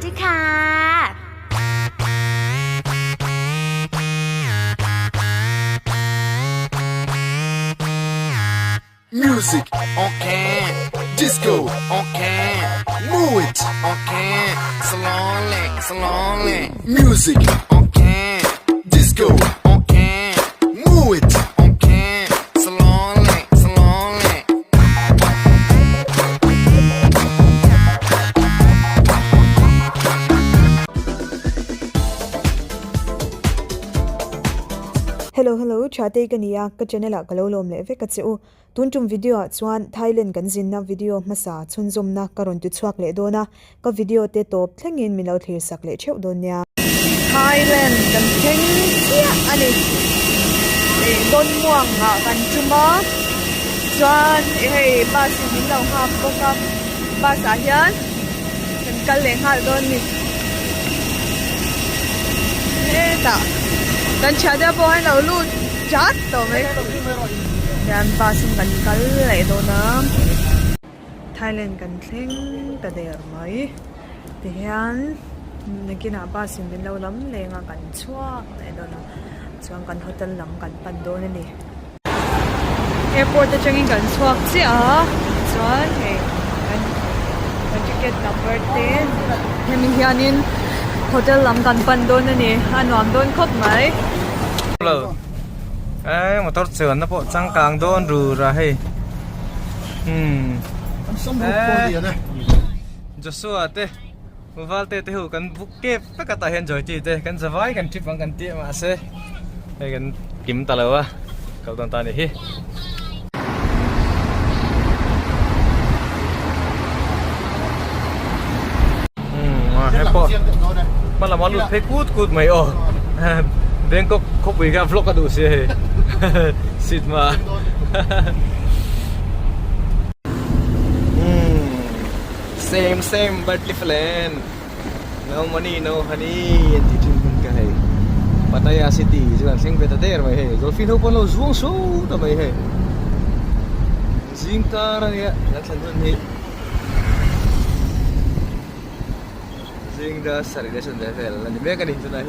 ด้วยค่ะ Music on can, disco on can, move it on can, slowly. Music on can, disco on can, move it on can, slowly. Hello chate kania ka channel a kalolom le ve ka cheu tuntum video chuan Thailand kan zinna video masa chunzomna karon tu chuak le dona ka video te top thlengin milo thlir sak le cheu donya Thailand kan theng chia ani e don muang nga kan chuma chuan hey ba si min lo ha ko ka ba sa hian kan kal le hal don ni ta kan chada po hai lo lu chat to mai yan pa sum kan kal le do na Thailand kan thleng ta der mai te hian nakina pa sim bin lo lam le nga kan chua le do na chuan kan hotel lam kan pan do ni airport ta changin kan chuak chi a chuan he kan ticket number 10 hemi hianin hotel lam kan pan do ni anwam don khop mai motor sườn nó bộ trăng càng đôn rù ra hay cho xua tê vào tê tê hữu cần bút kép tất cả tại hiện rồi chị tê cần survive cần trip bằng cần tiệm mà xe hay cần kiếm ta lâu à cậu toàn ta này hi hay po mà là món lụt thấy cút mày ồ Bangkok khóc bị gặp vlog cả đủ xe xịt mà same but different no money no honey and teaching mình cái Pattaya City chứ còn sinh về ta there mày hey rồi phin hộp lo zuông số ta mày hey zing ta ra nè lát lần hơn hi zing da sari da sân da fel là những cái này cho này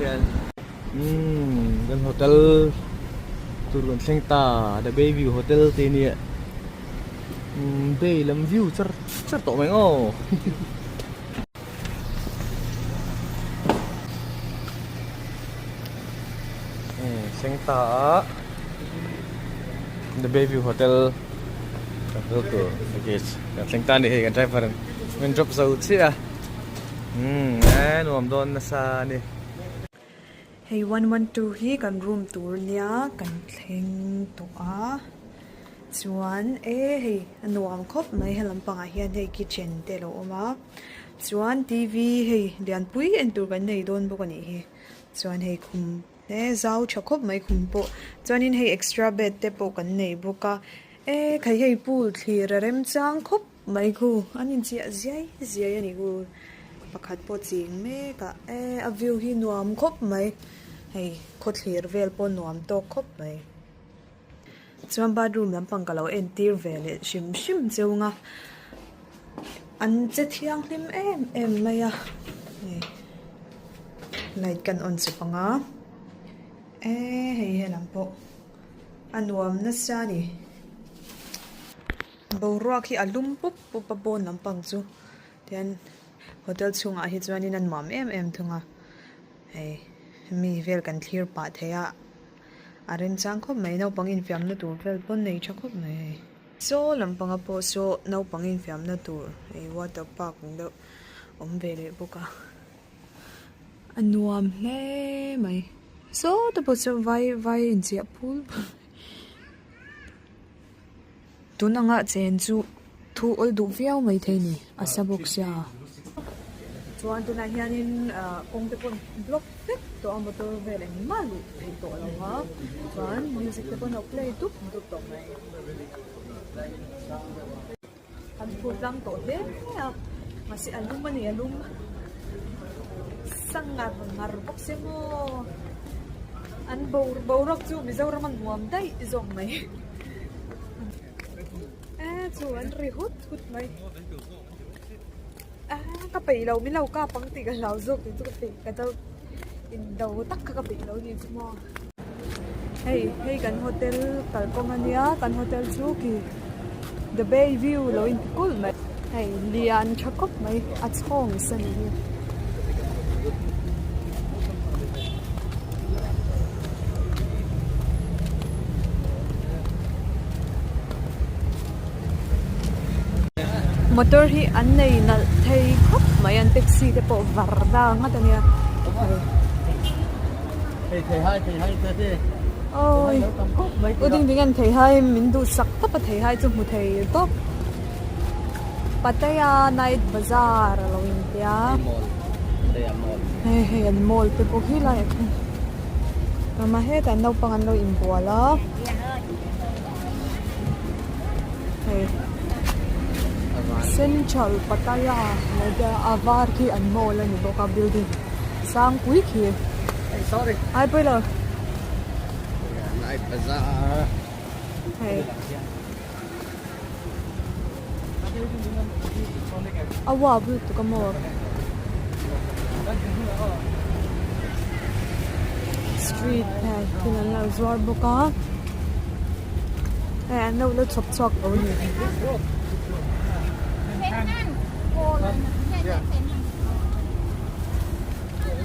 gần hotel tôi còn xem ta the bay view hotel tên nè bay làm view chắc tổ mày ngô xem ta the bay view hotel hotel tour package gần xem ta này gần driver mình drop dầu chứ à nôm đón nasa nè Hey 112 hi kan room tour nia kan thleng to a chuan hey anuam khop mai helam panga hian hey kitchen te lo oma chuan TV hey lian pui en tur kan nei don bok ani hi chuan hey khum ne zau chakop mai khum po chuan in hey extra bed te po kan nei boka khai hey pool thlir rem chang khop mai khu anin chia ziai ani gu pakhat po ching me ka a view hi nuam khop mai hey khot hlir vel po nuam to khop mai chuan bathroom lampang kalo entir vel shim cheunga an che thiang hlim em mai a light kan on chu panga hey lampo anuam na sa ni boruak hi alum pup pa bon lampang chu ten hotel chunga hi chuanin an mam em thunga hey mi vel kan clear pa theya aren chang khop mai no pangin fiam na tur vel pon nei tha khop mai so lampanga po so no pangin fiam na tur ei water park ndo vele boka anuam hle mai so to po so vai in chia pool tunanga chen chu thu ol du viau mai theini asabok sia chuan tuna hianin kong te pon block tek to motor vel en malu ei to lawa chuan music te pon play tup to mai kan pulang to de masih alum ani alum sangat ngar bok semo an borok chu mizo raman muam dai izong mai chu an ri hut mai cái bị lâu mới lâu cả băng tì cái lâu giúp thì cái bị cái đâu in đầu tắc cái bị lâu gì chứ mà hey cái hotel tại công anh nhá cái hotel chú kì the bay view lâu in cool mày hey lian chắc cốc mày at home sân đi motor hi an nei na thei khop mai an taxi te po varda nga tania thầy hai thế ôi uding dingan thei hai min du sak ta pa thei hai chu mu thei to Pattaya night bazaar lo india hey an mall te po hi la ma he ta no pangan lo in bola hey Central Pattaya like avar ki an mall ani boka building sang quick here hey sorry ai bây giờ night bazaar hey awa bu tu ka more street hay kinan la zuar boka hey no lo chop chop oni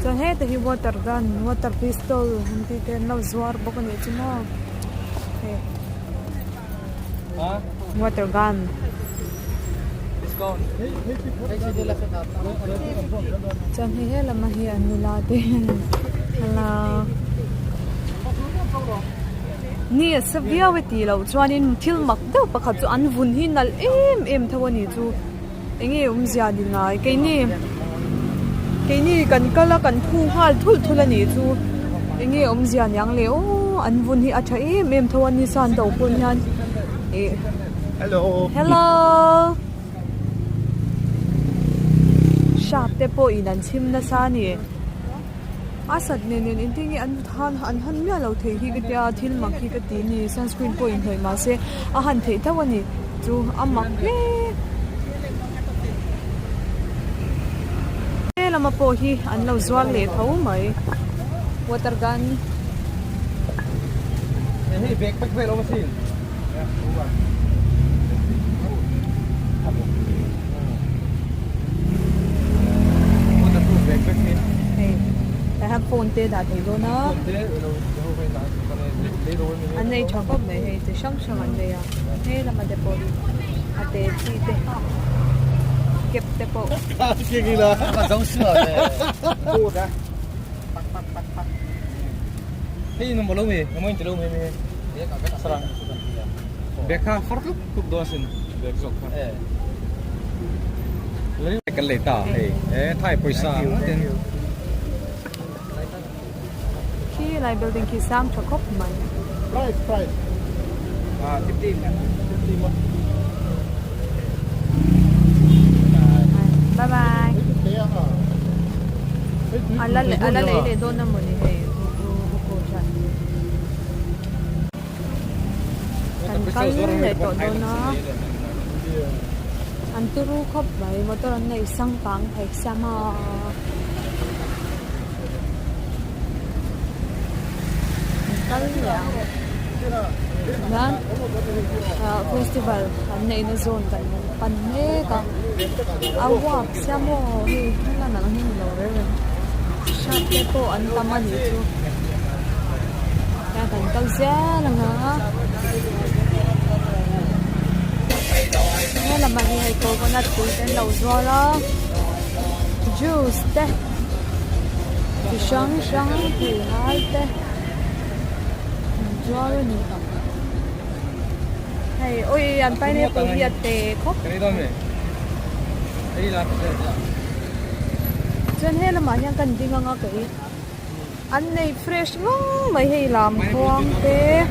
so hey the water gun water pistol hindi ten no zuar boko ni chimo hey water gun discount chan he la ma hi an la de hala ni savia weti lo chuanin thil mak do pakhat chu an vun hi nal em thawani chu engi zia di ngai ke ni kan kala kan thu hal thul ani chu engi zia nyang le o an vun hi atha em thawani san do pun yan e hello shop te po in an chim na sa ni asat nen intingi an han mya lo the hi ga thil mak hi ka ti ni sunscreen po in hoi ma se a han the thawani chu amak le lama po hi an lo zual le tho mai water gun hey backpack về đâu mà xin hey I have phone te da thei do na an nei chakop mai hey te shang an nei ya hey lama de po ate chi te kep te po kia gì là giống sữa đấy hey nó mau mì nó mau chelo mì sarang beka fark lúc đó xin bek zok lấy cái lệ tả hey Thai paisa khi lại building ki sang chakop mai price 15 bye bye ala le do na mo ni hey kan le to do na an turu khop bai motor an nei sang pang thai sama kal ya dan festival an nei na zone kan pan me ka awa samo hi la na hin lo re shop te po an tamani chu ya kan kal ja la nga nghe là mình hay cô có nát túi tên đầu gió đó juice thế thì sáng thì hai thế gió luôn nhỉ hay ôi anh phải nè tôi hiện tệ khóc cái đó mày đây là chân hết là mà nhang cần đi ngang cái anh này fresh ngon mày hay làm khoang thế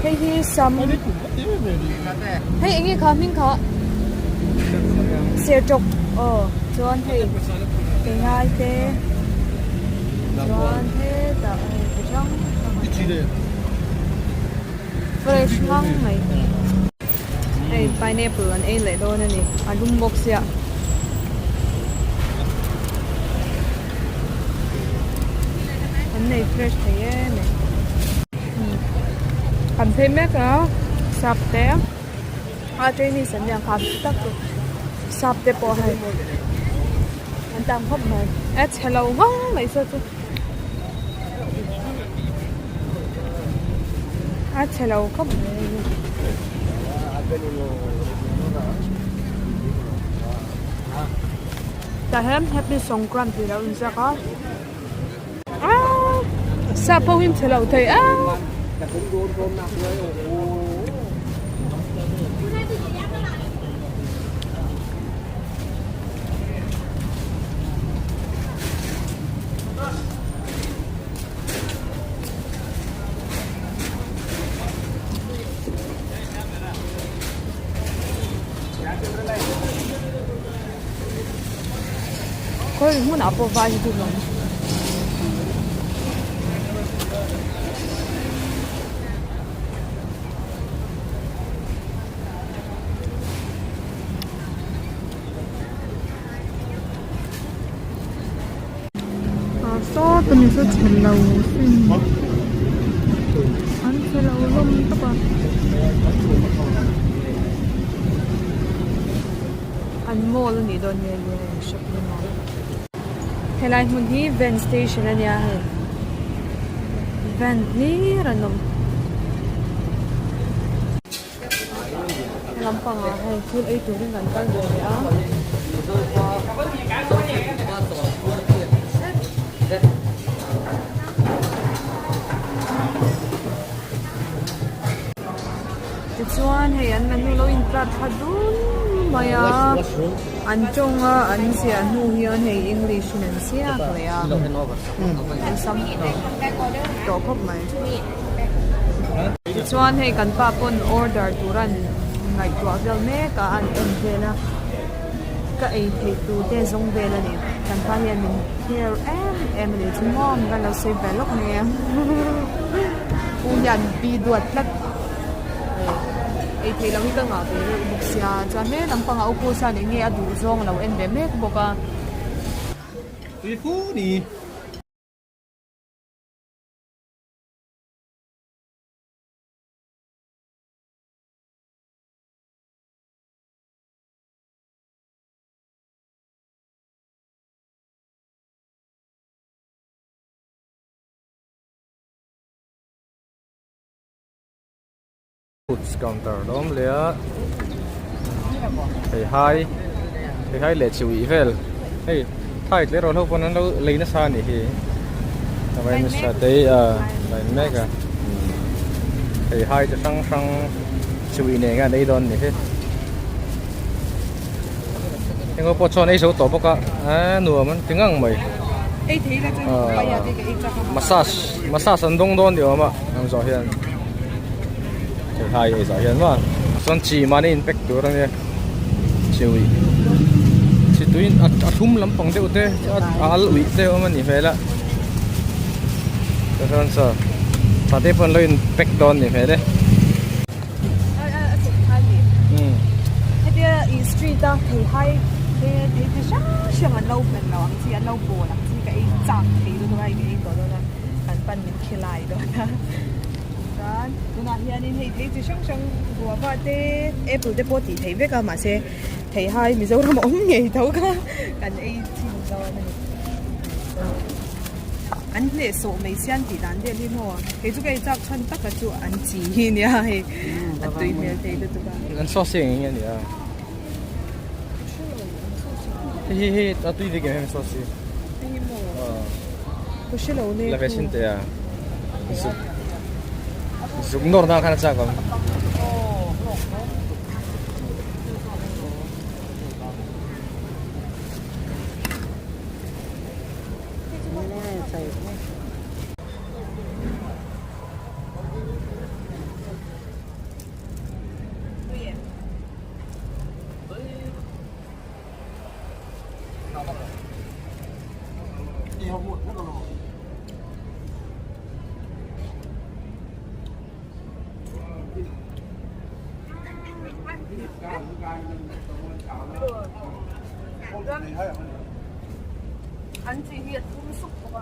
hay hi sam hay anh ấy khám mình khá xe trục chuan hay cái hai thế chuan thế tại cái trong fresh ngon mày hay pineapple anh ấy lại đôi này anh đúng box ya này fresh thấy này. Cảm thấy mấy cái sạp té. Trên này sẽ nhận khám tất cả sạp té bỏ hay. Anh ta không mà. Hello ngon mấy sao chứ. Hello không. Ta hem happy Songkran thì đâu sẽ có. Sa po him hello thầy Có muốn áp vào gì không? So tụi sẽ chèn lầu xin ăn chèn lầu luôn các bạn ăn mua luôn đi đón nhẹ nhẹ shopping mall hay là mình đi van station anh ya van ni ranom làm bằng hay phun ấy tụi mình gần tới rồi á chuan hei an menu lo in plat hadun maya an chonga an sia nu hian hei English nan sia klea an sam to khop mai chuan hei kan pa pon order turan ngai to vel me ka an en vela ka ei thei tu te zong vela ni kan pa hian min here em ni chmom kan lo se velok ne u yan bi duat lat ấy thì là cái ngõ thì bục xia cho nên làm bằng áo cô sa để nghe đủ rong là em bé mét bọc à đi phú đi counter đom lẽ thầy hai lệ chịu ý vel hey thầy lẽ rồi hôm nay nó lấy nó xa nhỉ tao phải nó xa tới lại mấy cả thầy hai cho sang chịu ý này cái đây đòn nhỉ nhưng mà bọn chọn ấy số tổ bốc à nửa mình tiếng Anh mày massage ăn đông đòn điều mà làm rõ hiện hai giờ hiện mà son chỉ mà nên impactตัวนั่นเนี่ยชิวชิตุยทุ่มลำปังเดียวเต้วิเต้มันนี่เฟละก็ส่วนสถ้าเต้เพิ่นเลยอิมแพคตอนนี่เฟเด้ให้เดี๋ยวอีสตรีทอ่ะให้ช่างอันเล่าเป็นเราที่อันเล่าโบราณที่ก็ไอ้จังที่ตัวไอ้ตัวนั้นอันปั้นเป็นขี้ลายด้วยนะtôi nói hiện nay thấy chỉ sang vừa vào thế Apple để body thấy với cả mà sẽ thấy hai mình dâu làm ống nhảy thấu cả cái này chim rồi này anh để số mấy sen thì đàn để liên hồ cái chỗ cái chắc chắn tất cả chỗ anh chỉ nhỉ hay anh tùy theo thế được không anh so sánh như thế à hi ta tùy theo cái em so sánh có sự lâu này là về sinh thế à dùng nồi nào khăn sao còn anh chỉ hiện cũng xúc của bà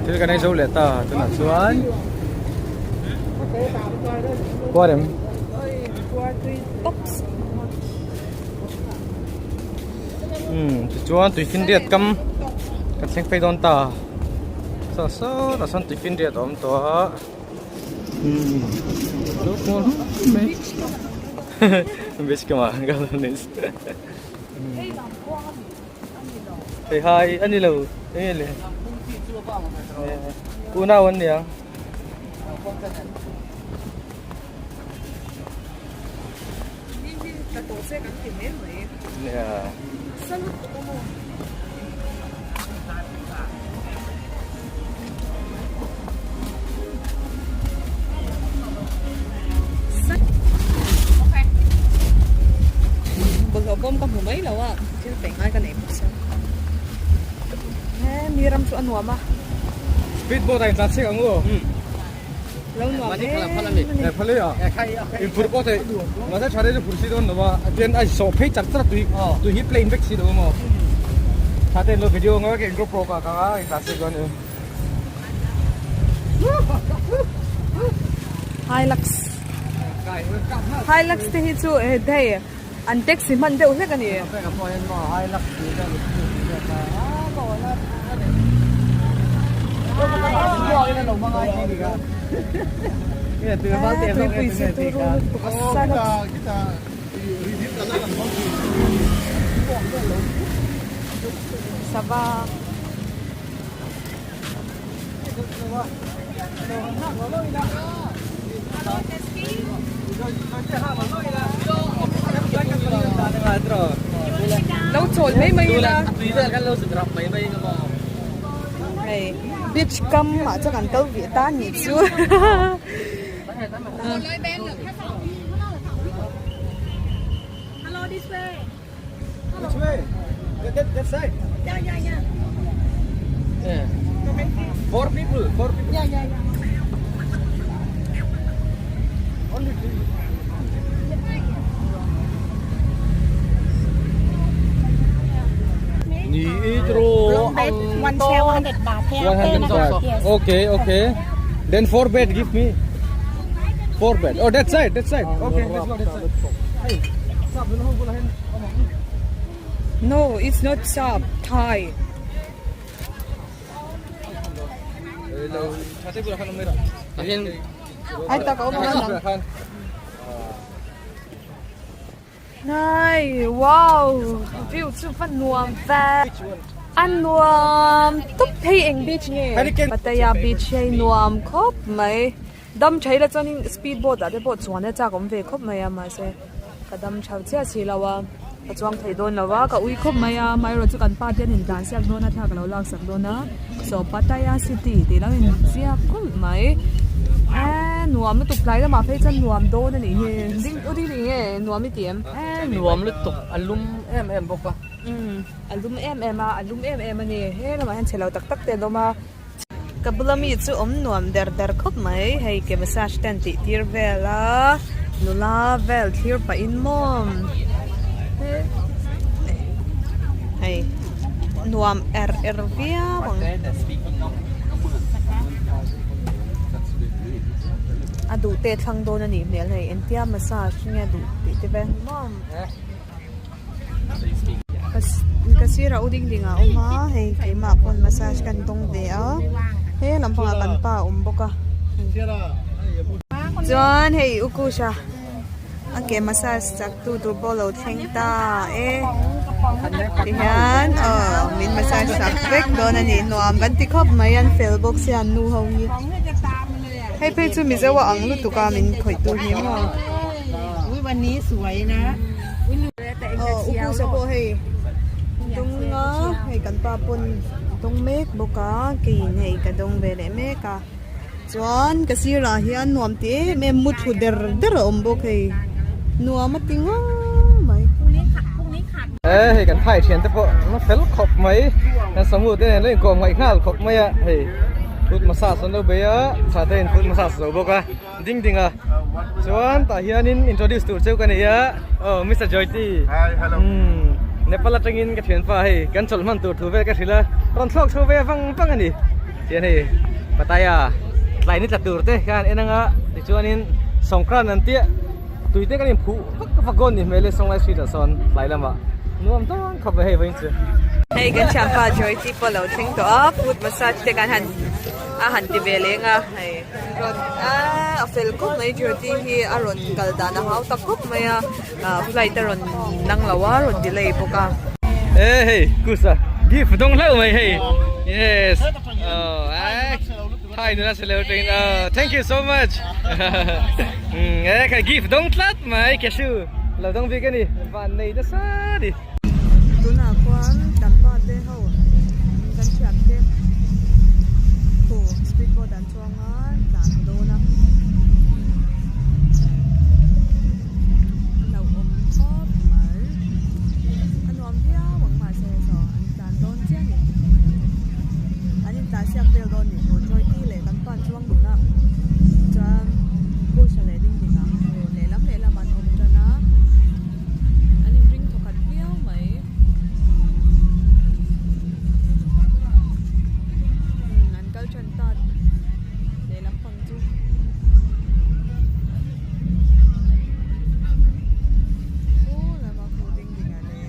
Thì cái này dấu lệ ta từ nào xuống qua điểm chuan tùy phiên điện cầm cái xem phải đón ta sao sao là sao tùy phiên điện ôm to lúc ngon mấy biết cái mà cái này hey hi anh đi đâu anh đi cô nào anh nhỉ Bữa bom cầm mấy lâu à, chứ phải ngay cái này một sao? Miram su anu ama. Speedboat ay taxi ang ulo. Lâu nữa Mani phale à? In football thì mà sẽ chare cho kursi don mà tiền ai so pay chặt chặt tùy hit plane back si đâu mà. Thà tên lo video ngay cái GoPro cả cái taxi con nữa. Hilux thì hết chú đây. Anh taxi mình đâu hết cái này. Cái từ bao tiền không em sẽ đi cả. Sava. Lâu trội mấy là. Này, beach cam mà chắc ăn tàu Việt Nam nhỉ chứ. Hello, this way. Which way? That side. Yeah. Four people. Yeah. Only three. One chair, 100 baht. 100 baht. Okay. Then 4 bed, give me. 4 bed. Oh, that side. Okay, let's go that side. Hey, No, it's not sub Thai. Ai ta có một cái này, wow, view super phân nuông và ăn nuông tốt thấy anh beach nhỉ, Pattaya beach hay nuông khóc mấy, đâm thấy là cho nên speedboat đã để boat chuẩn để cha cũng về khóc mấy mà sẽ, cái đâm chào chia sẻ là wa, cái chuang thấy đồn là wa, cái uy khóc mấy rồi chú cần pa tiền hình dáng xem đồn là thà cái lâu lâu sắm đồn á, so Pattaya city thì là hình chia khóc mấy. Nuam nó tục lại đó mà phải chân nuam đô nữa nè, dính ở đây nè, nuam mấy điểm. Nuam nó tục alum em bốc à? Alum em à nè, thế là mà anh sẽ lau tắc tiền đâu mà. Cái bữa mi chú nuam der khóc mấy, hay cái massage tent tiệt về là, nula về tiệt pa in mom. Hay nuam vía bằng. Đủ tết thằng đô này nè này em tia massage nghe đủ tết bên mom. kasira uding dinga oma hei keima pon massage kan tong de a he lampanga kan pa boka John hei ukusha ake massage sak tu bolo thengta e hian min massage sak vek don ani nuam kan ti khop mayan fel box yan nu ho hi hei pe chu mi zawa ang lu tu ka min khoi tu hi mo วันนี้สวยนะ ukusha po hei tung nga hei kan pa pon tung mek boka kin hei ka dong bele meka chuan kasira hian nuam te me mut hu der om bok hei nuam atinga mai hei kan phai thian te po nó fel khop mai kan samu te le ko ngai ngal khop mai a hei foot massage no be a sa ten foot massage lo boka ding ding a chuan ta hianin introduce tur cheu kan ya Mr. Joyti Hi, hello. Nepal atangin ka thian pa hei kan chol man tur thu ve ka thila ron thlok thu ve pang ani tian hei pataya tlai ni tla tur te kan enanga ti chuanin songkran an tia tuite kan phu ka gon ni mele songlai street son tlai lama nuam tong khop hei vein chu hei kan champa Joyti polo thing to a foot massage te kan han ti bele nga hei a fel ko mai Joyti hi aron kalda na hau ta kop mai flight aron nang lawa ron delay poka hey kusa give dong lau mai hey yes hi nuna selo train thank you so much ka give dong tlat mai ke su lo dong bi ka ni van nei da sa di tuna kwan kan pa te ho kan chap te ko speedboat dan chuanga dan do na lo om thop mai anom pia wang ma se so an dan don chen ni ani ta siak vel don ni ho choi ti le kan pan chuang du na chan ko chale ding ding a le lam an om chana ani ring thokat piao mai an kal chan ta le lam pang chu la ma ko ding ding a le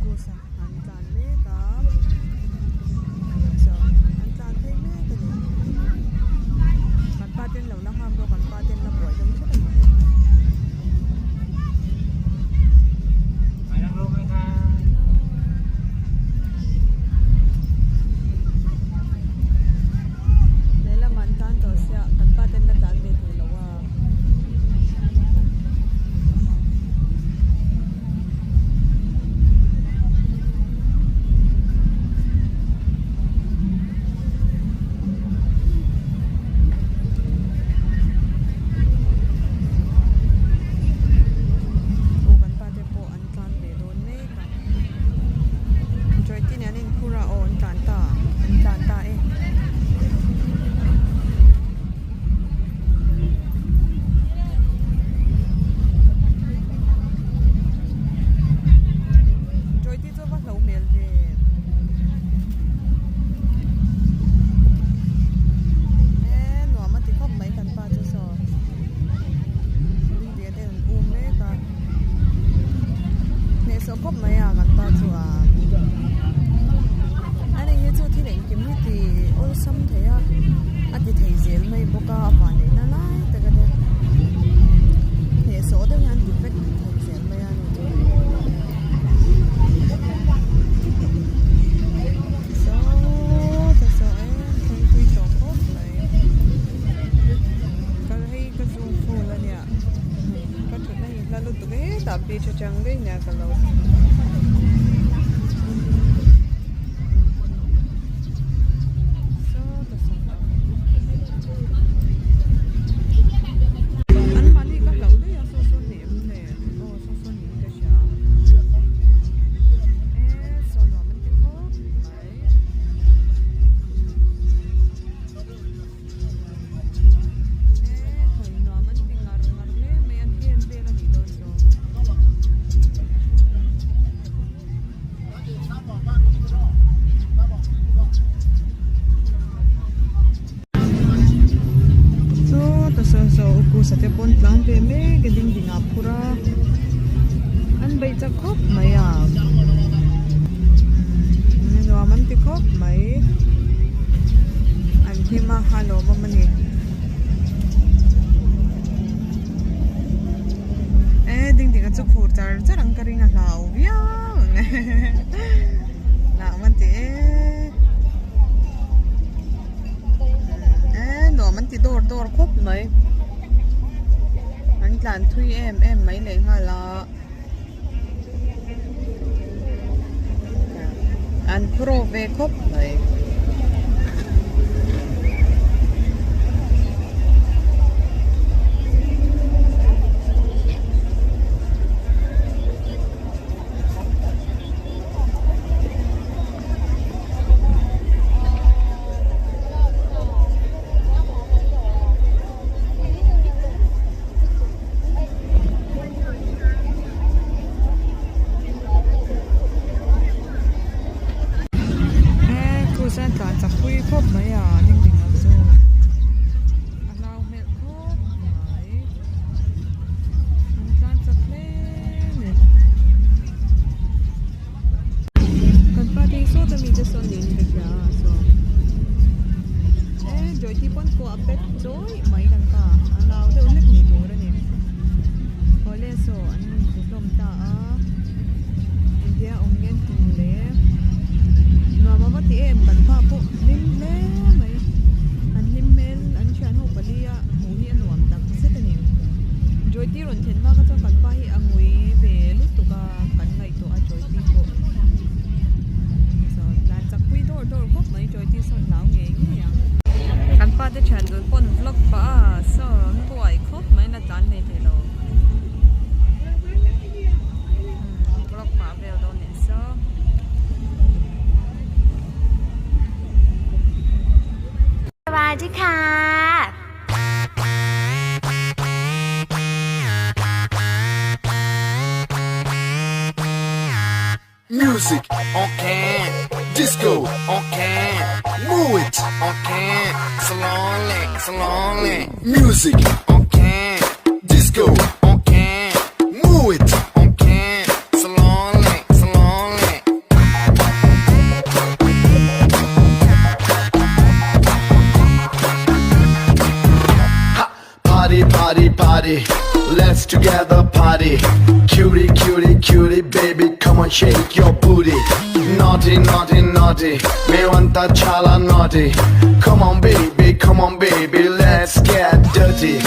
ko sa an kan le ka so an kan thei me ka ni kan pa ten lo na ham do kan pa ten na boy dong chu kan Lela mantan to siya kan pa ten na dan me tu lawa kan pa te po an tan be don me ka Joyti ni anin kura o an tan ta eh Joyti cho va lo mel ve no ma ti khop mai kan pa cho so ri de den me ka ne so khop mai a kan pa chu a ani ye chu thi len kim ni ti ol sam the ya a ti thei zel mai boka pa ne na lai ta ga de ne so de yan ti pek thei zel mai a ni so ta so thei tui to khop mai ka hei ka zu fu la nya ka chu nei la lu tu ge ta pi chu chang ge nya ka lo an mani ka lo de ya so so nem ne o so so ni ka sha so no man ti ho mai thoi no man ti ngar le me an hien de la ni don so จะครบไหมอ่ะหนูมันจะครบไหมอันที่มาฮัลโหลมันนี่ดิ่งๆก็จะพูดจะรังกระดิ่งอ่ะเราเบี้ยหลังมันจะหนูมันจะโดดครบไหมอันกลางทุยไหมเลยฮะละอันโปรเวครบไหมการจะคุยครบไหมอ่ะจริงๆแล้วโซ่เราเห็นครบไหมการจะเล่นกันปาร์ตี้โซ่จะมีจะส่วนนี้นี่จ้าโซ่โดยที่ป้อนกัวเป็ดโจ้ยไหมกันป่ะเราเดี๋ยวนึกหนีตัวแล้วเนี่ยพอเล่นโซ่อันนี้คือลมตาอินเดียองเงินตุงเล่นวมาที่กันป้าปุ๊นิ่มเล่ไหมอันนิ่มเมลอันเชียนหัวปลีอ่ะหูนี่อันหวานดังเสร็จนี่จอยที่รอนเทนมากก็จะกันป้าให้อังวีเวลุตุกากันไงตัวจอยที่ปุ๊สอนการจับคุยโดดครบไหมจอยที่สอนเหล่าเงี้ยกันป้าจะเชิญโดยปนบล็อกป้าสอนป่วยครบไหมนะจันในเทโลบล็อกป้าเวลโดนเนี่ยซอสวัสดีค่ะ Music on can, disco on can, move it on can, slowly. Music on can, disco on can, move it on can, slowly. Party, let's together party. Cutie, baby, come on, shake your booty. Naughty, me want that chala naughty. Come on, baby, let's get dirty.